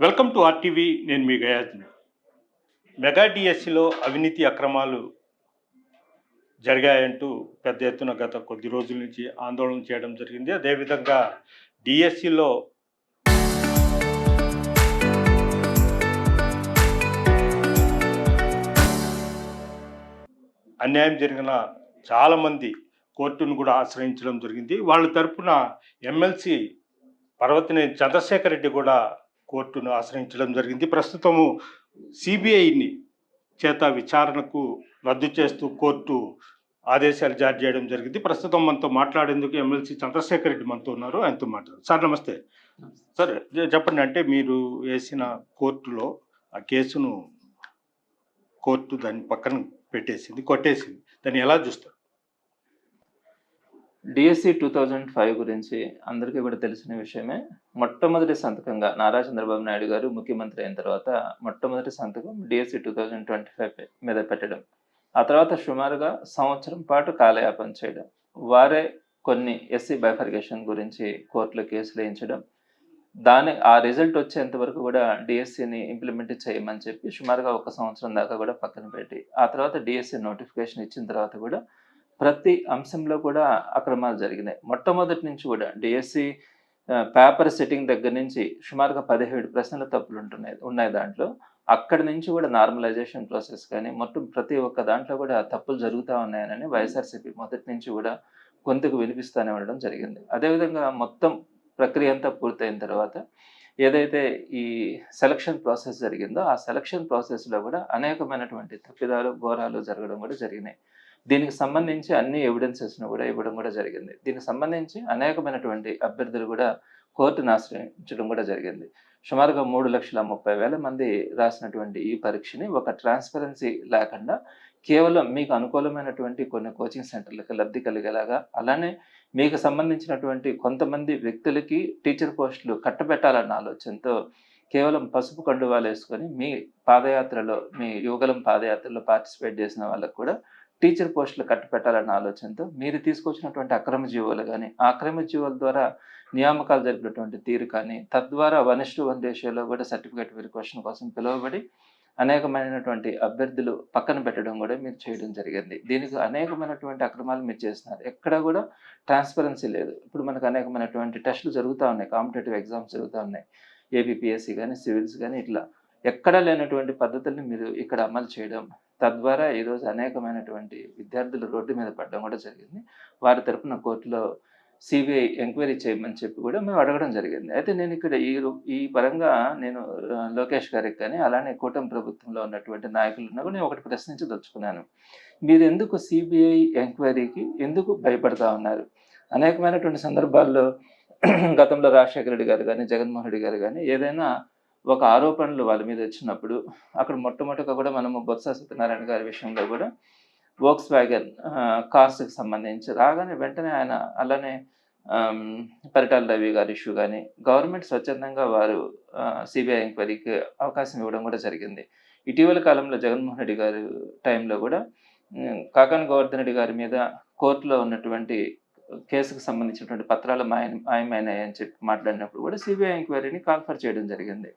Welcome to RTV. నేను మీ గయాజ్ని. Mega డిఎస్సిలో అవినీతి అక్రమాలు జరిగాయంటూ పెద్ద ఎత్తున గత కొద్ది రోజుల నుంచి ఆందోళన చేయడం జరిగింది. అదేవిధంగా డిఎస్సిలో అన్యాయం జరిగిన చాలామంది కోర్టును కూడా ఆశ్రయించడం జరిగింది. వాళ్ళ తరపున ఎమ్మెల్సీ పర్వతనేని చంద్రశేఖర్ రెడ్డి కూడా కోర్టును ఆశ్రయించడం జరిగింది. ప్రస్తుతము సిబిఐని చేత విచారణకు రద్దు చేస్తూ కోర్టు ఆదేశాలు జారీ చేయడం జరిగింది. ప్రస్తుతం మనతో మాట్లాడేందుకు ఎమ్మెల్సీ చంద్రశేఖర్ రెడ్డి మనతో ఉన్నారు. ఆయనతో మాట్లాడారు. సార్ నమస్తే. సార్ చెప్పండి, అంటే మీరు వేసిన కోర్టులో ఆ కేసును కోర్టు దాన్ని పక్కన పెట్టేసింది, కొట్టేసింది. దాన్ని ఎలా చూస్తారు? డిఎస్సి 2005 గురించి అందరికీ కూడా తెలిసిన విషయమే. మొట్టమొదటి సంతకంగా నారా చంద్రబాబు నాయుడు గారు ముఖ్యమంత్రి అయిన తర్వాత మొట్టమొదటి సంతకం డిఎస్సి 2025 మీద పెట్టడం. ఆ తర్వాత సుమారుగా సంవత్సరం పాటు కాలయాపన చేయడం. వారే కొన్ని ఎస్సీ బైఫర్కేషన్ గురించి కోర్టులో కేసులు వేయించడం. ఆ రిజల్ట్ వచ్చేంత వరకు కూడా డిఎస్సిని ఇంప్లిమెంట్ చేయమని చెప్పి సుమారుగా 1 సంవత్సరం దాకా కూడా పక్కన పెట్టి, ఆ తర్వాత డిఎస్సి నోటిఫికేషన్ ఇచ్చిన తర్వాత కూడా ప్రతి అంశంలో కూడా అక్రమాలు జరిగినాయి. మొట్టమొదటి నుంచి కూడా డిఎస్సి పేపర్ సెట్టింగ్ దగ్గర నుంచి సుమారుగా 17 ప్రశ్నల తప్పులు ఉన్నాయి దాంట్లో. అక్కడి నుంచి కూడా నార్మలైజేషన్ ప్రాసెస్ కానీ మొత్తం ప్రతి ఒక్క దాంట్లో కూడా తప్పులు జరుగుతూ ఉన్నాయని వైఎస్ఆర్సీపీ మొదటి నుంచి కూడా గొంతుకు వినిపిస్తూనే ఉండడం జరిగింది. అదేవిధంగా మొత్తం ప్రక్రియ అంతా పూర్తయిన తర్వాత ఏదైతే ఈ సెలక్షన్ ప్రాసెస్ జరిగిందో ఆ సెలక్షన్ ప్రాసెస్లో కూడా అనేకమైనటువంటి తప్పిదాలు, ఘోరాలు జరగడం కూడా జరిగినాయి. దీనికి సంబంధించి అన్ని ఎవిడెన్సెస్ను కూడా ఇవ్వడం కూడా జరిగింది. దీనికి సంబంధించి అనేకమైనటువంటి అభ్యర్థులు కూడా కోర్టును ఆశ్రయించడం కూడా జరిగింది. సుమారుగా 3,30,000 మంది రాసినటువంటి ఈ పరీక్షని ఒక ట్రాన్స్పరెన్సీ లేకుండా కేవలం మీకు అనుకూలమైనటువంటి కొన్ని కోచింగ్ సెంటర్లకు లబ్ధి కలిగేలాగా, అలానే మీకు సంబంధించినటువంటి కొంతమంది వ్యక్తులకి టీచర్ పోస్టులు కట్టబెట్టాలన్న ఆలోచనతో కేవలం పసుపు కండువాలు వేసుకొని మీ పాదయాత్రలో, మీ యువగలం పాదయాత్రలో పార్టిసిపేట్ చేసిన వాళ్ళకు కూడా టీచర్ పోస్టులు కట్టపెట్టాలన్న ఆలోచనతో మీరు తీసుకొచ్చినటువంటి అక్రమ జీవోలు కానీ, ఆ అక్రమ జీవోల ద్వారా నియామకాలు జరిపినటువంటి తీరు కానీ, తద్వారా 1:1 రేషియోలో కూడా సర్టిఫికేట్ వెరిఫికేషన్ కోసం పిలువబడి అనేకమైనటువంటి అభ్యర్థులు పక్కన పెట్టడం కూడా మీరు చేయడం జరిగింది. దీనికి అనేకమైనటువంటి అక్రమాలు మీరు చేస్తున్నారు. ఎక్కడ కూడా ట్రాన్స్పరెన్సీ లేదు. ఇప్పుడు మనకు అనేకమైనటువంటి టెస్టులు జరుగుతూ ఉన్నాయి, కాంపిటేటివ్ ఎగ్జామ్స్ జరుగుతూ ఉన్నాయి, ఏపీపీఎస్సీ కానీ, సివిల్స్ కానీ, ఇట్లా ఎక్కడా లేనటువంటి పద్ధతుల్ని మీరు ఇక్కడ అమలు చేయడం, తద్వారా ఈరోజు అనేకమైనటువంటి విద్యార్థులు రోడ్డు మీద పడడం కూడా జరిగింది. వారి తరపున కోర్టులో సిబిఐ ఎంక్వైరీ చేయమని చెప్పి కూడా మేము అడగడం జరిగింది. అయితే నేను ఇక్కడ ఈ పరంగా నేను లోకేష్ గారికి కానీ, అలానే కూటమి ప్రభుత్వంలో ఉన్నటువంటి నాయకులను కూడా నేను ఒకటి ప్రశ్నించదలుచుకున్నాను. మీరు ఎందుకు సిబిఐ ఎంక్వైరీకి ఎందుకు భయపడతా ఉన్నారు? అనేకమైనటువంటి సందర్భాల్లో గతంలో రాజశేఖర రెడ్డి గారు కానీ, జగన్మోహన్ రెడ్డి గారు కానీ ఏదైనా ఒక ఆరోపణలు వాళ్ళ మీద వచ్చినప్పుడు అక్కడ మొట్టమొదటిగా కూడా మనము బొత్స సత్యనారాయణ గారి విషయంలో కూడా వోక్స్ వ్యాగన్ కార్స్కి సంబంధించి రాగానే వెంటనే ఆయన, అలానే పరిటాల రవి గారి ఇష్యూ కానీ గవర్నమెంట్ స్వచ్ఛందంగా వారు సిబిఐ ఎంక్వైరీకి అవకాశం ఇవ్వడం కూడా జరిగింది. ఇటీవల కాలంలో జగన్మోహన్ రెడ్డి గారి టైంలో కూడా కాకాని గోవర్ధన్ రెడ్డి గారి మీద కోర్టులో ఉన్నటువంటి కేసుకు సంబంధించినటువంటి పత్రాలు మాయమైనాయని చెప్పి మాట్లాడినప్పుడు కూడా సిబిఐ ఎంక్వైరీని కాల్ఫర్ చేయడం జరిగింది.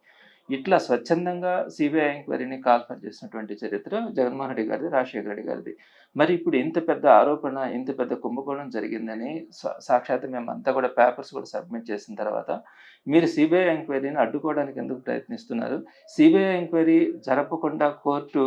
ఇట్లా స్వచ్ఛందంగా సిబిఐ ఎంక్వైరీని కాల్ఫర్ చేసినటువంటి చరిత్ర జగన్మోహన్ రెడ్డి గారిది, రాజశేఖర రెడ్డి గారిది. మరి ఇప్పుడు ఇంత పెద్ద ఆరోపణ, ఇంత పెద్ద కుంభకోణం జరిగిందని సాక్షాత్ మేమంతా కూడా పేపర్స్ కూడా సబ్మిట్ చేసిన తర్వాత మీరు సిబిఐ ఎంక్వైరీని అడ్డుకోవడానికి ఎందుకు ప్రయత్నిస్తున్నారు? సిబిఐ ఎంక్వైరీ జరపకుండా కోర్టు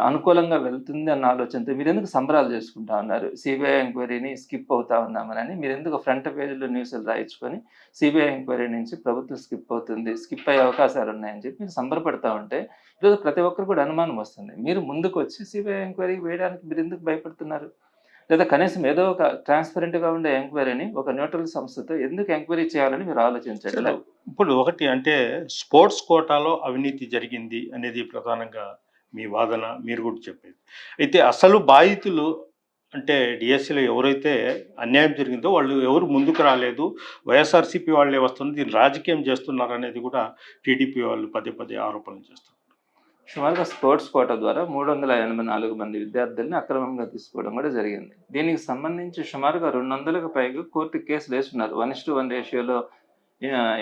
అనుకూలంగా వెళ్తుంది అన్న ఆలోచనతో మీరు ఎందుకు సంబరాలు చేసుకుంటా ఉన్నారు? సిబిఐ ఎంక్వైరీని స్కిప్ అవుతా ఉన్నామని మీరు ఎందుకు ఫ్రంట్ పేజీలో న్యూస్లు రాయించుకొని సిబిఐ ఎంక్వైరీ నుంచి ప్రభుత్వం స్కిప్ అవుతుంది, స్కిప్ అయ్యే అవకాశాలు ఉన్నాయని చెప్పి మీరు సంబరపడతా ఉంటే ఈరోజు ప్రతి ఒక్కరు కూడా అనుమానం వస్తుంది. మీరు ముందుకు వచ్చి సిబిఐ ఎంక్వైరీ వేయడానికి మీరు ఎందుకు భయపడుతున్నారు? లేదా కనీసం ఏదో ఒక ట్రాన్స్పరెంట్గా ఉండే ఎంక్వైరీని ఒక న్యూట్రల్ సంస్థతో ఎందుకు ఎంక్వైరీ చేయాలని మీరు ఆలోచించండి. ఇప్పుడు ఒకటి అంటే స్పోర్ట్స్ కోటాలో అవినీతి జరిగింది అనేది ప్రధానంగా మీ వాదన, మీరు కూడా చెప్పేది. అయితే అసలు బాధితులు అంటే డిఎస్సిలో ఎవరైతే అన్యాయం జరిగిందో వాళ్ళు ఎవరు ముందుకు రాలేదు, వైఎస్ఆర్సీపీ వాళ్ళే వస్తుంది, దీన్ని రాజకీయం చేస్తున్నారు అనేది కూడా టీడీపీ వాళ్ళు పదే పదే ఆరోపణలు చేస్తారు. సుమారుగా స్పోర్ట్స్ కోటా ద్వారా 384 మంది విద్యార్థుల్ని అక్రమంగా తీసుకోవడం కూడా జరిగింది. దీనికి సంబంధించి సుమారుగా 200కు పైగా కోర్టు కేసులు వేస్తున్నారు. 1:1 రేషియోలో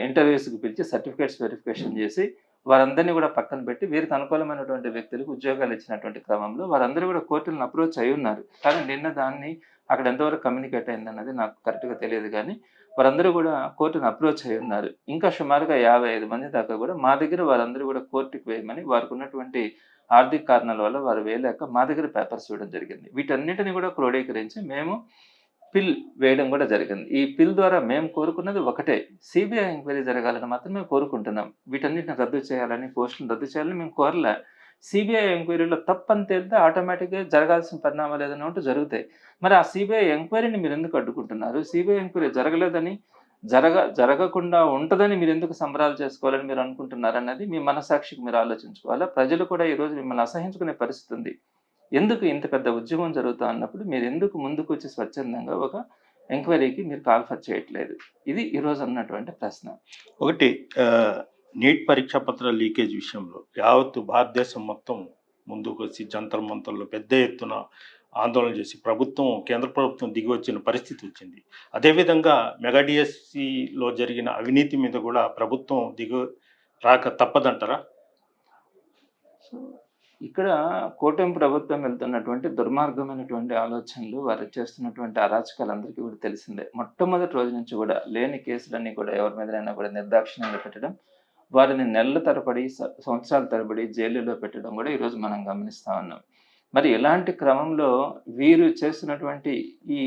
ఇంటర్వ్యూస్కి పిలిచి సర్టిఫికేట్స్ వెరిఫికేషన్ చేసి వారందరినీ కూడా పక్కన పెట్టి వీరికి అనుకూలమైనటువంటి వ్యక్తులకు ఉద్యోగాలు ఇచ్చినటువంటి క్రమంలో వారందరూ కూడా కోర్టులను అప్రోచ్ అయి ఉన్నారు. కానీ నిన్న దాన్ని అక్కడ ఎంతవరకు కమ్యూనికేట్ అయిందన్నది నాకు కరెక్ట్గా తెలియదు. కానీ వారందరూ కూడా కోర్టును అప్రోచ్ అయి ఉన్నారు. ఇంకా సుమారుగా 55 మంది దాకా కూడా మా దగ్గర వారందరూ కూడా కోర్టుకి వేయమని వారికి ఉన్నటువంటి ఆర్థిక కారణాల వల్ల వారు వేయలేక మా దగ్గర పేపర్స్ ఇవ్వడం జరిగింది. వీటన్నిటిని కూడా క్రోడీకరించి మేము పిల్ వేయడం కూడా జరిగింది. ఈ పిల్ ద్వారా మేము కోరుకున్నది ఒకటే, సిబిఐ ఎంక్వైరీ జరగాలని మాత్రమే కోరుకుంటున్నాం. వీటన్నిటిని రద్దు చేయాలని, పోస్టులను రద్దు చేయాలని మేము కోరలే. సిబిఐ ఎంక్వైరీలో తప్పని తేలితే ఆటోమేటిక్గా జరగాల్సిన పరిణామాలు ఏదైనా ఉంటే జరుగుతాయి. మరి ఆ సిబిఐ ఎంక్వైరీని మీరు ఎందుకు అడ్డుకుంటున్నారు? సిబిఐ ఎంక్వైరీ జరగలేదని, జరగకుండా ఉంటదని మీరు ఎందుకు సంబరాలు చేసుకోవాలని మీరు అనుకుంటున్నారన్నది మీ మనస్సాక్షికి మీరు ఆలోచించుకోవాలా. ప్రజలు కూడా ఈరోజు మిమ్మల్ని అసహించుకునే పరిస్థితి ఉంది. ఎందుకు ఇంత పెద్ద ఉద్యమం జరుగుతా అన్నప్పుడు మీరు ఎందుకు ముందుకు వచ్చి స్వచ్ఛందంగా ఒక ఎంక్వైరీకి మీరు కాల్ఫర్ చేయట్లేదు? ఇది ఈరోజు అన్నటువంటి ప్రశ్న. ఒకటి నీట్ పరీక్షా పత్రాల లీకేజ్ విషయంలో యావత్తు భారతదేశం మొత్తం ముందుకు వచ్చి జంతర్ మంతర్లో పెద్ద ఎత్తున ఆందోళన చేసి కేంద్ర ప్రభుత్వం దిగి వచ్చిన పరిస్థితి వచ్చింది. అదేవిధంగా మెగా డిఎస్సిలో జరిగిన అవినీతి మీద కూడా ప్రభుత్వం రాక తప్పదంటారా? సో ఇక్కడ కూటమి ప్రభుత్వం వెళ్తున్నటువంటి దుర్మార్గమైనటువంటి ఆలోచనలు, వారు చేస్తున్నటువంటి అరాచకాలు అందరికీ కూడా తెలిసిందే. మొట్టమొదటి రోజు నుంచి కూడా లేని కేసులన్నీ కూడా ఎవరి మీదైనా కూడా నిర్దాక్షిణ్యంగా పెట్టడం, వారిని నెలల తరబడి, సంవత్సరాల తరబడి జైలులో పెట్టడం కూడా ఈరోజు మనం గమనిస్తూ ఉన్నాం. మరి ఇలాంటి క్రమంలో వీరు చేస్తున్నటువంటి ఈ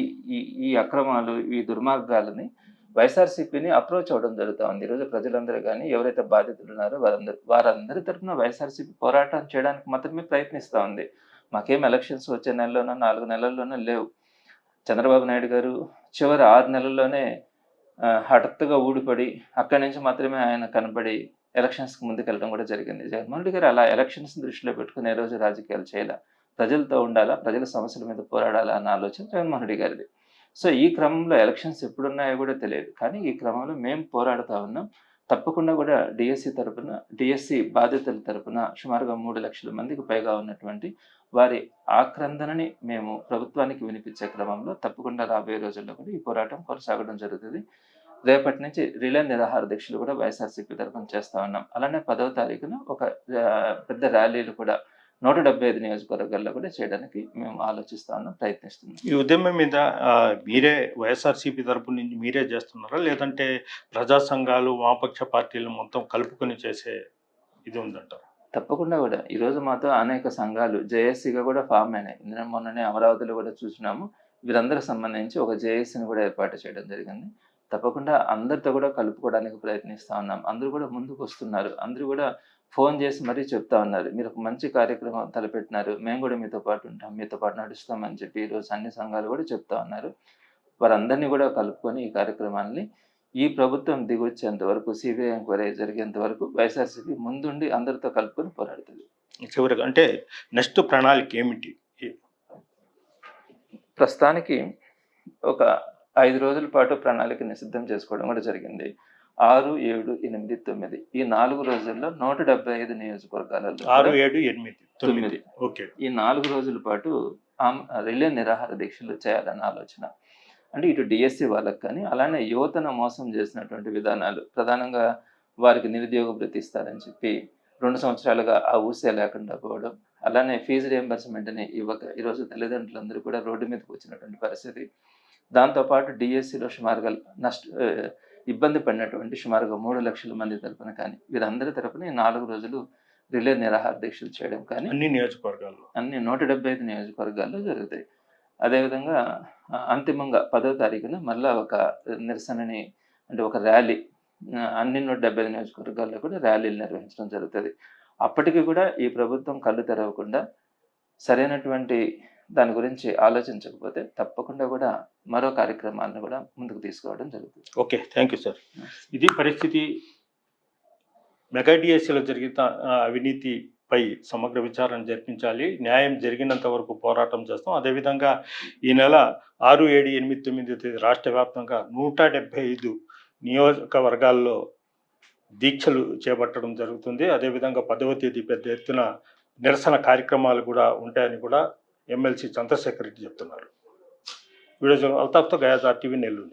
ఈ అక్రమాలు, ఈ దుర్మార్గాలని వైఎస్ఆర్సీపీని అప్రోచ్ అవ్వడం జరుగుతూ ఉంది. ఈరోజు ప్రజలందరూ కానీ ఎవరైతే బాధితులు ఉన్నారో వారందరి తరఫున వైఎస్ఆర్సీపీ పోరాటం చేయడానికి మాత్రమే ప్రయత్నిస్తూ ఉంది. మాకేం ఎలక్షన్స్ వచ్చే నెలలోనో 4 నెలల్లోనో లేవు. చంద్రబాబు నాయుడు గారు చివరి 6 నెలల్లోనే హఠాత్తుగా ఊడిపడి అక్కడి నుంచి మాత్రమే ఆయన కనబడి ఎలక్షన్స్కి ముందుకెళ్ళడం కూడా జరిగింది. జగన్మోహన్ రెడ్డి గారు అలా ఎలక్షన్స్ దృష్టిలో పెట్టుకుని ఏ రోజు రాజకీయాలు చేయాల. ప్రజలతో ఉండాలా, ప్రజల సమస్యల మీద పోరాడాలా అన్న ఆలోచన జగన్మోహన్ రెడ్డి గారిది. సో ఈ క్రమంలో ఎలక్షన్స్ ఎప్పుడున్నాయో కూడా తెలియదు. కానీ ఈ క్రమంలో మేము పోరాడుతూ ఉన్నాం. తప్పకుండా కూడా డిఎస్సి బాధితుల తరపున సుమారుగా 3 లక్షల మందికి పైగా ఉన్నటువంటి వారి ఆక్రందనని మేము ప్రభుత్వానికి వినిపించే క్రమంలో తప్పకుండా రాబోయే రోజుల్లో కూడా ఈ పోరాటం కొనసాగడం జరుగుతుంది. రేపటి నుంచి రిలే నిరాహార దీక్షలు కూడా వైఎస్ఆర్సీపీ తరపున చేస్తూ ఉన్నాం. అలానే 10వ తారీఖున ఒక పెద్ద ర్యాలీలు కూడా 175 నియోజకవర్గాల్లో కూడా చేయడానికి మేము ఆలోచిస్తా ఉన్నాం, ప్రయత్నిస్తున్నాం. ఈ ఉద్యమం మీద మీరే వైఎస్ఆర్సీపీ తరపు నుంచి మీరే చేస్తున్నారా, లేదంటే ప్రజా సంఘాలు, వామపక్ష పార్టీలు మొత్తం కలుపుకొని చేసే ఇది ఉందంటారు? తప్పకుండా కూడా ఈరోజు మాతో అనేక సంఘాలు జేఏసీగా కూడా ఫామ్ అయినాయి. మొన్ననే అమరావతిలో కూడా చూసినాము. వీరందరికి సంబంధించి ఒక జేఏసీని కూడా ఏర్పాటు చేయడం జరిగింది. తప్పకుండా అందరితో కూడా కలుపుకోవడానికి ప్రయత్నిస్తూ ఉన్నాం. అందరూ కూడా ముందుకు వస్తున్నారు. అందరూ కూడా ఫోన్ చేసి మరీ చెప్తా ఉన్నారు, మీరు ఒక మంచి కార్యక్రమం తలపెట్టినారు, మేము కూడా మీతో పాటు ఉంటాం, మీతో పాటు నడుస్తామని చెప్పి ఈరోజు అన్ని సంఘాలు కూడా చెప్తా ఉన్నారు. వారందరినీ కూడా కలుపుకొని ఈ కార్యక్రమాన్ని ఈ ప్రభుత్వం దిగొచ్చేంత వరకు, సిబిఐ ఎంక్వైరీ జరిగేంత వరకు వైఎస్ఆర్సీపీ ముందుండి అందరితో కలుపుకొని పోరాడుతుంది. చివరిగా అంటే నెక్స్ట్ ప్రణాళిక ఏమిటి? ప్రస్తుతానికి ఒక 5 రోజుల పాటు ప్రణాళికని సిద్ధం చేసుకోవడం కూడా జరిగింది. 6, 7, 8, 9 ఈ 4 రోజుల్లో 175 నియోజకవర్గాలలో 6, 7, 8, 9 ఓకే. ఈ 4 రోజుల పాటు రిలే నిరాహార దీక్షలు చేయాలన్న ఆలోచన. అంటే ఇటు డిఎస్సి వాళ్ళకి కానీ, అలానే యువతను మోసం చేసినటువంటి విధానాలు, ప్రధానంగా వారికి నిరుద్యోగ భృతి ఇస్తారని చెప్పి 2 సంవత్సరాలుగా ఆ ఊసే లేకుండా పోవడం, అలానే ఫీజు రియంబర్స్మెంట్ని ఇవ్వక ఈరోజు తల్లిదండ్రులందరూ కూడా రోడ్డు మీదకి వచ్చినటువంటి పరిస్థితి. దాంతోపాటు డిఎస్సిలో సుమారుగా ఇబ్బంది పడినటువంటి సుమారుగా 3 లక్షల మంది తరపున కానీ, వీరందరి తరపున ఈ 4 రోజులు రిలే నిరాహార దీక్షలు చేయడం కానీ అన్ని 175 నియోజకవర్గాల్లో జరుగుతాయి. అదేవిధంగా అంతిమంగా 10వ తారీఖున మళ్ళీ ఒక నిరసనని, అంటే ఒక ర్యాలీ, అన్ని 175 నియోజకవర్గాల్లో కూడా ర్యాలీలు నిర్వహించడం జరుగుతుంది. అప్పటికి కూడా ఈ ప్రభుత్వం కళ్ళు తెరవకుండా సరైనటువంటి దాని గురించి ఆలోచించకపోతే తప్పకుండా కూడా మరో కార్యక్రమాలను కూడా ముందుకు తీసుకోవడం జరుగుతుంది. Okay, thank you sir. ఇది పరిస్థితి. మెగా డిఎస్సిలో జరిగిన అవినీతిపై సమగ్ర విచారణ జరిపించాలి, న్యాయం జరిగినంత వరకు పోరాటం చేస్తాం. అదేవిధంగా ఈ నెల 6, 7, 8, 9 తేదీ రాష్ట్ర వ్యాప్తంగా 175 నియోజకవర్గాల్లో దీక్షలు చేపట్టడం జరుగుతుంది. అదేవిధంగా 10వ తేదీ పెద్ద ఎత్తున నిరసన కార్యక్రమాలు కూడా ఉంటాయని కూడా ఎమ్మెల్సీ చంద్రశేఖర్ రెడ్డి చెప్తున్నారు. వీడియో అల్తాఫ్తో గయాజ్ RTV నెల్లూరు.